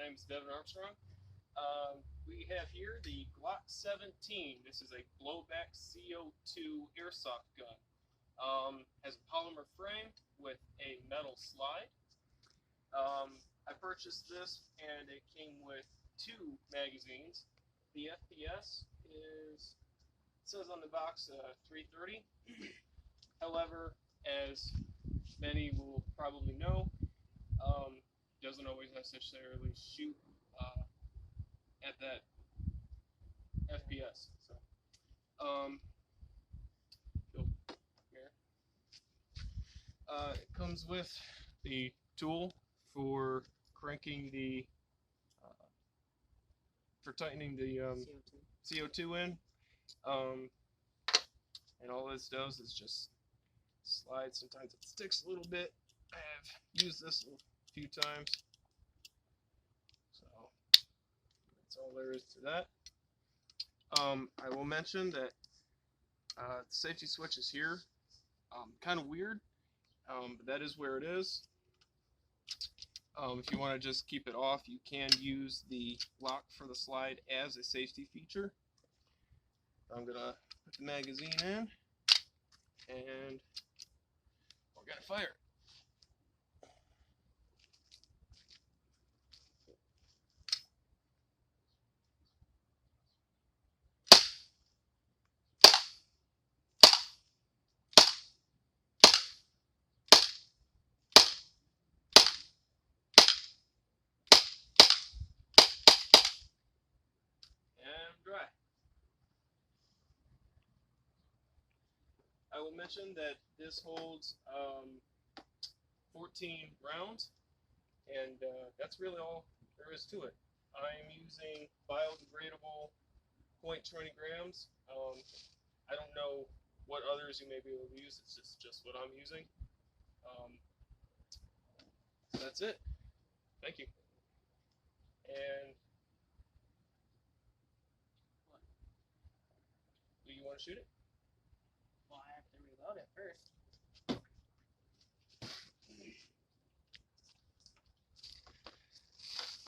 name is Devin Armstrong. We have here the Glock 17. This is a blowback CO2 airsoft gun. Has a polymer frame with a metal slide. I purchased this and it came with 2 magazines. The FPS is, it says on the box, 330. However, as many will probably know, doesn't always necessarily shoot at that FPS. So, here. It comes with the tool for cranking the, for tightening the CO2 in. And all this does is just slide. Sometimes it sticks a little bit. I have used this a few times. So that's all there is to that. I will mention that the safety switch is here. Kind of weird, but that is where it is. If you want to just keep it off, you can use the lock for the slide as a safety feature. I'm going to put the magazine in, and we're going to fire. Dry. I will mention that this holds 14 rounds, and that's really all there is to it. I am using biodegradable 0.20 grams. I don't know what others you may be able to use. It's just what I'm using. That's it. Thank you. And do you want to shoot it? Well, I have to reload it first.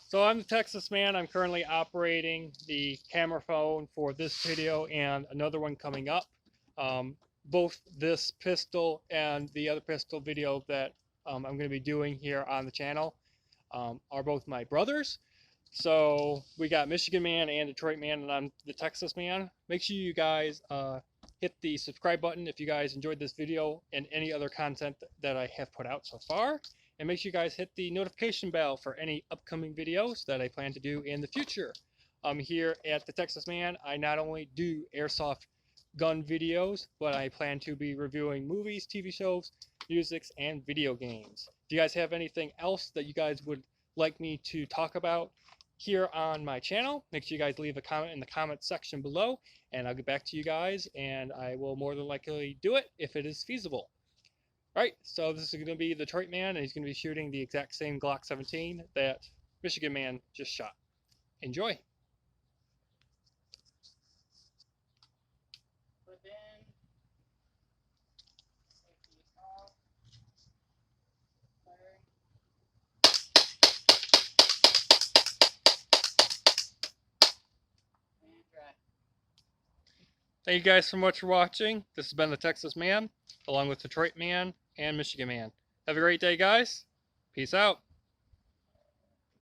So I'm the Texas Man. I'm currently operating the camera phone for this video and another one coming up. Both this pistol and the other pistol video that I'm going to be doing here on the channel are both my brothers. So we got Michigan Man and Detroit Man, and I'm the Texas Man. Make sure you guys hit the subscribe button if you guys enjoyed this video and any other content that I have put out so far. And make sure you guys hit the notification bell for any upcoming videos that I plan to do in the future. Here at the Texas Man, I not only do airsoft gun videos, but I plan to be reviewing movies, TV shows, music, and video games. If you guys have anything else that you guys would like me to talk about here on my channel, make sure you guys leave a comment in the comment section below, and I'll get back to you guys, and I will more than likely do it if it is feasible. Alright, so this is going to be the Detroit Man, and he's going to be shooting the exact same Glock 17 that Michigan Man just shot. Enjoy! Put in. Safety off. Fire. And dry. Thank you guys so much for watching. This has been the Texas Man, along with Detroit Man and Michigan Man. Have a great day, guys. Peace out.